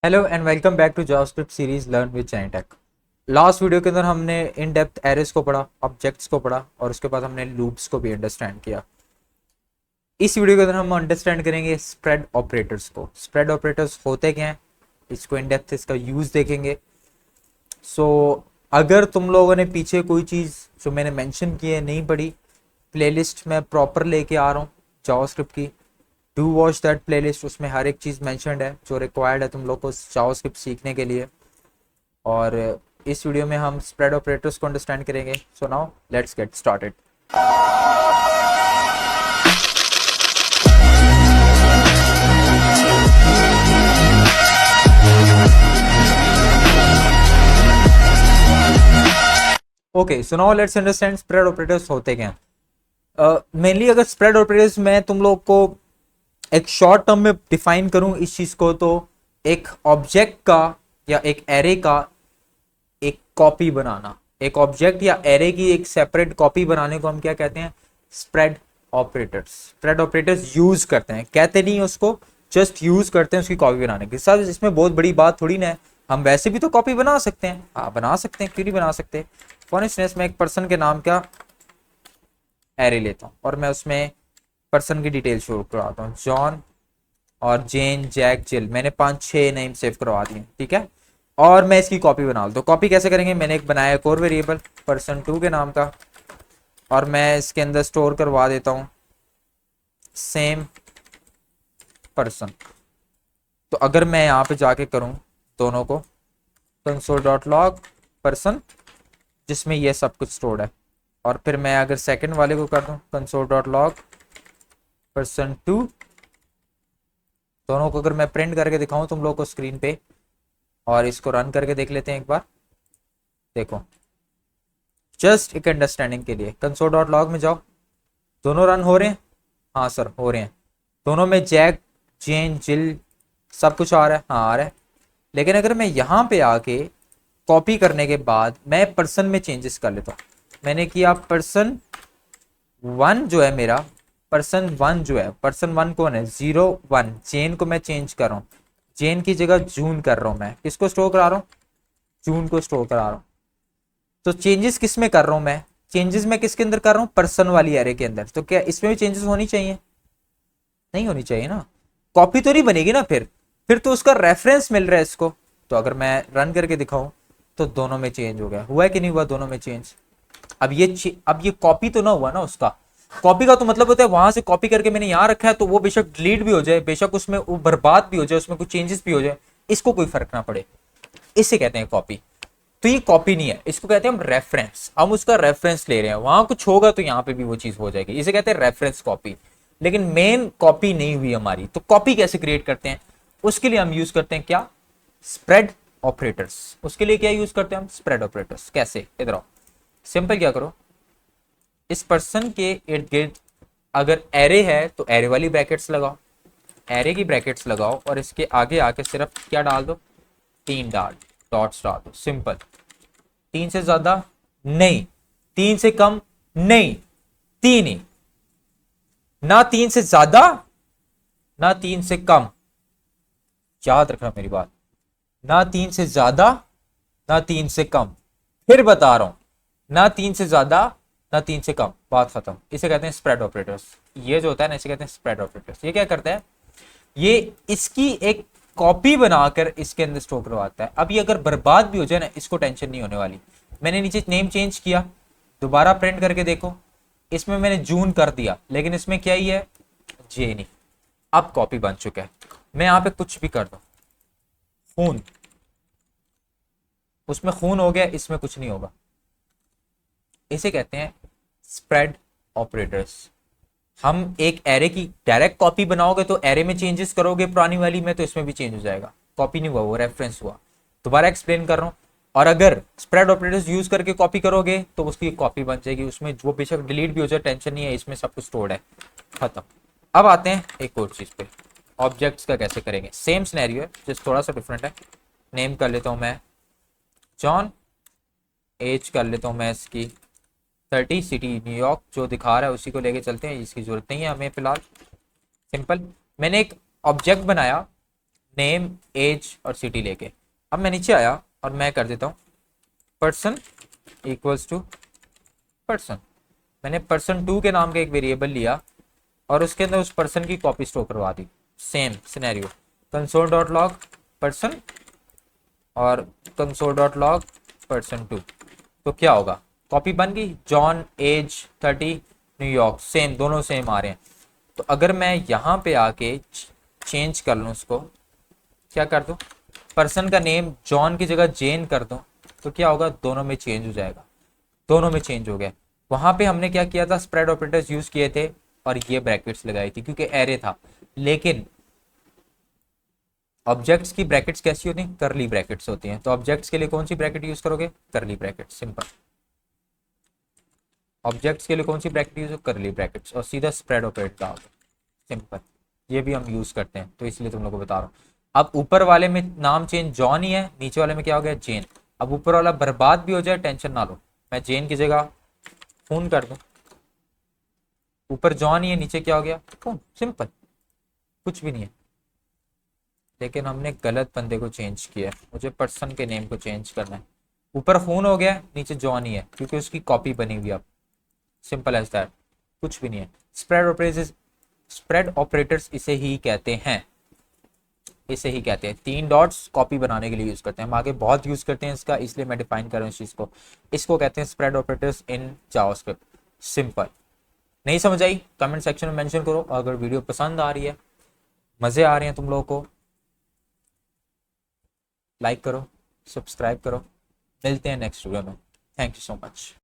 Hello and welcome back to JavaScript series learn with Chinitech. Last video के अंदर हमने in depth arrays को पढ़ा, ऑब्जेक्ट्स को पढ़ा और उसके बाद हमने लूप्स को भी अंडरस्टैंड किया। इस वीडियो के अंदर हम अंडरस्टैंड करेंगे स्प्रेड ऑपरेटर्स को। स्प्रेड ऑपरेटर्स होते क्या हैं, इसको इन डेप्थ इसका यूज देखेंगे। अगर तुम लोगों ने पीछे कोई चीज़ जो मैंने मेंशन की है नहीं पढ़ी, प्लेलिस्ट में प्रॉपर लेके आ रहा हूँ जावास्क्रिप्ट की। डू वॉच दैट प्लेलिस्ट, उसमें हर एक चीज़ मेंशन्ड है जो रिक्वायर्ड है तुम लोग को जावास्क्रिप्ट सीखने के लिए। और इस वीडियो में हम स्प्रेड ऑपरेटर्स को अंडरस्टैंड करेंगे। So now let's get started. Okay, so now let's understand spread operators होते क्या हैं। मेनली अगर स्प्रेड ऑपरेटर्स मैं तुम लोग को एक शॉर्ट टर्म में डिफाइन करूं इस चीज को, तो एक ऑब्जेक्ट का या एक एरे का एक कॉपी बनाना, एक ऑब्जेक्ट या एरे की एक सेपरेट कॉपी बनाने को हम क्या कहते हैं? Spread operators. Spread operators use करते हैं, कहते नहीं उसको, जस्ट यूज करते हैं उसकी कॉपी बनाने के साथ। इसमें बहुत बड़ी बात थोड़ी ना है, हम वैसे भी तो कॉपी बना सकते हैं। हाँ बना सकते हैं, क्यों नहीं बना सकते। फॉर इंस्टेंस मैं एक पर्सन के नाम का एरे लेता हूँ और मैं उसमें पर्सन की डिटेल शो करवाता हूँ, जॉन और जेन, जैक, जिल। मैंने 5-6 नेम सेव करवा दिए, ठीक है। और मैं इसकी कॉपी बना लूँ, तो कॉपी कैसे करेंगे? मैंने एक बनाया एक और वेरिएबल person2 के नाम का, और मैं इसके अंदर स्टोर करवा देता हूँ सेम पर्सन। तो अगर मैं यहाँ पे जाके करूँ दोनों को console.log पर्सन, जिसमें ये सब कुछ स्टोर्ड है, और फिर मैं अगर सेकंड वाले को कर दूँ console.log person2, दोनों को अगर मैं प्रिंट करके दिखाऊं तुम लोग को स्क्रीन पे, और इसको रन करके देख लेते हैं एक बार। देखो, जस्ट एक अंडरस्टैंडिंग के लिए console.log में जाओ। दोनों रन हो रहे हैं? हाँ सर हो रहे हैं। दोनों में जैक, जेन, जिल सब कुछ आ रहा है? हाँ आ रहा है। लेकिन अगर मैं यहाँ पे आके कॉपी करने के बाद मैं पर्सन में चेंजेस कर लेता हूँ, मैंने किया person1 जो है मेरा, person1 जो है, person1 कौन है? 01। जेन को मैं चेंज कर रहा हूँ, जेन की जगह जून कर रहा हूँ। मैं किसको स्टोर करा रहा हूँ? जून को स्टोर करा रहा हूँ। तो चेंजेस किस में कर रहा हूँ मैं? चेंजेस मैं किसके अंदर कर रहा हूँ? पर्सन वाली एरे के अंदर। तो क्या इसमें भी चेंजेस होनी चाहिए? नहीं होनी चाहिए ना, कॉपी तो नहीं बनेगी ना। फिर तो उसका रेफरेंस मिल रहा है इसको। तो अगर मैं रन करके दिखाऊं तो दोनों में चेंज हो गया। हुआ है कि नहीं हुआ दोनों में चेंज? अब ये कॉपी तो ना हुआ ना उसका। कॉपी का तो मतलब होता है वहां से कॉपी करके मैंने यहाँ रखा है, तो वो बेशक डिलीट भी हो जाए, बेशक उसमें वो बर्बाद भी हो जाए, उसमें कुछ चेंजेस भी हो जाए, इसको कोई फर्क ना पड़े। इसे कहते हैं कॉपी। तो ये कॉपी नहीं है, इसको कहते हैं हम रेफरेंस। हम उसका रेफरेंस ले रहे हैं, वहां कुछ होगा तो यहाँ पे भी वो चीज हो जाएगी। इसे कहते हैं रेफरेंस कॉपी। लेकिन मेन कॉपी नहीं हुई हमारी। तो कॉपी कैसे क्रिएट करते हैं? उसके लिए हम यूज करते हैं क्या? Spread operators. उसके लिए क्या यूज करते हैं हम? Spread operators. कैसे? इधर आओ। सिंपल क्या करो, इस पर्सन के इर्द गिर्द अगर एरे है तो एरे वाली ब्रैकेट्स लगाओ, एरे की ब्रैकेट्स लगाओ, और इसके आगे आके सिर्फ क्या डाल दो? 3 डॉट्स डाल दो। सिंपल। 3 से ज्यादा नहीं, 3 से कम नहीं, 3 ही। ना 3 से ज्यादा ना 3 से कम, याद रखना मेरी बात। ना 3 से ज्यादा ना 3 से कम। फिर बता रहा हूं, ना 3 से ज्यादा ना 3 से कम, बात खत्म। इसे कहते हैं स्प्रेड ऑपरेटर्स। ये जो होता है ना, इसे कहते हैं स्प्रेड ऑपरेटर्स। ये क्या करता है? ये इसकी एक कॉपी बनाकर इसके अंदर स्टोर करवाता है। अब ये अगर बर्बाद भी हो जाए ना, इसको टेंशन नहीं होने वाली। मैंने नीचे नेम चेंज किया, दोबारा प्रिंट करके देखो, इसमें मैंने जून कर दिया, लेकिन इसमें क्या ही है? जे नहीं। अब कॉपी बन चुका है। मैं यहां पे कुछ भी कर दूं, खून, उसमें खून हो गया, इसमें कुछ नहीं होगा। इसे कहते हैं स्प्रेड ऑपरेटर्स। हम एक एरे की डायरेक्ट कॉपी बनाओगे तो एरे में चेंजेस करोगे पुरानी वाली में, तो इसमें भी चेंज हो जाएगा। कॉपी नहीं हुआ, वो रेफरेंस हुआ। दोबारा एक्सप्लेन कर रहा हूं। और अगर स्प्रेड ऑपरेटर्स यूज करके कॉपी करोगे तो उसकी कॉपी बन जाएगी, उसमें वो बेशक डिलीट भी हो जाए, टेंशन नहीं है, इसमें सब कुछ स्टोर्ड है। खत्म। अब आते हैं एक और चीज पे, ऑब्जेक्ट्स का कैसे करेंगे। सेम सिनेरियो है, जस्ट थोड़ा सा डिफरेंट है। नेम कर लेता हूं मैं जॉन, एज कर लेता हूं मैं इसकी 30, सिटी न्यूयॉर्क, जो दिखा रहा है उसी को लेके चलते हैं, इसकी जरूरत नहीं है हमें फिलहाल। सिंपल। मैंने एक ऑब्जेक्ट बनाया नेम, एज और सिटी लेके। अब मैं नीचे आया और मैं कर देता हूँ पर्सन इक्वल्स टू पर्सन। मैंने पर्सन 2 के नाम का एक वेरिएबल लिया और उसके अंदर उस पर्सन की कॉपी स्टोर करवा दी। Same scenario, console dot log person और कंसोल डॉट लॉग पर्सन 2। तो क्या होगा, कॉपी बन गई। जॉन, एज 30, न्यूयॉर्क, सेम, दोनों सेम आ रहे हैं। तो अगर मैं यहाँ पे आके चेंज कर लूँ उसको, क्या कर दूँ, पर्सन का नेम जॉन की जगह जेन कर दूँ, तो क्या होगा, दोनों में चेंज हो जाएगा। दोनों में चेंज हो गया। वहां पे हमने क्या किया था, स्प्रेड ऑपरेटर्स यूज किए थे और ये ब्रैकेट्स लगाई थी क्योंकि एरे था। लेकिन ऑब्जेक्ट्स की ब्रैकेट्स कैसी होती हैं, करली ब्रैकेट्स होती हैं। तो ऑब्जेक्ट्स के लिए कौन सी ब्रैकेट यूज करोगे, करली ब्रैकेट, सिंपल। ऑब्जेक्ट्स के लिए कौन सी ब्रैकेट यूज हो, करली ब्रैकेट्स, और सीधा स्प्रेड ऑपरेटर डालोगे, सिंपल। ये भी हम यूज करते हैं तो इसलिए तुम लोग को बता रहा हूँ। अब ऊपर वाले में नाम चेंज जॉन ही है, नीचे वाले में क्या हो गया, जेन। अब ऊपर वाला बर्बाद भी हो जाए टेंशन ना लो, मैं जेन की जगह खून कर दूं, ऊपर जॉन ही है, नीचे क्या हो गया, खून, सिंपल, कुछ भी नहीं है। लेकिन हमने गलत बंदे को चेंज किया है, मुझे पर्सन के नेम को चेंज करना है। ऊपर खून हो गया, नीचे जॉन ही है क्योंकि उसकी कॉपी बनी हुई है। अब सिंपल एज दैट, कुछ भी नहीं है। स्प्रेड ऑपरेटर्स इसे ही कहते हैं, इसे ही कहते हैं। 3 डॉट्स कॉपी बनाने के लिए यूज करते हैं, हम आगे बहुत यूज करते हैं इसका, इसलिए मैं डिफाइन कर रहा हूँ इस चीज को। इसको कहते हैं spread operators in JavaScript, simple. नहीं समझ आई, कमेंट सेक्शन में मेंशन करो। अगर वीडियो पसंद आ रही है, मजे आ रहे हैं तुम लोगों को, लाइक करो, सब्सक्राइब करो। मिलते हैं नेक्स्ट वीडियो में। Thank you so much.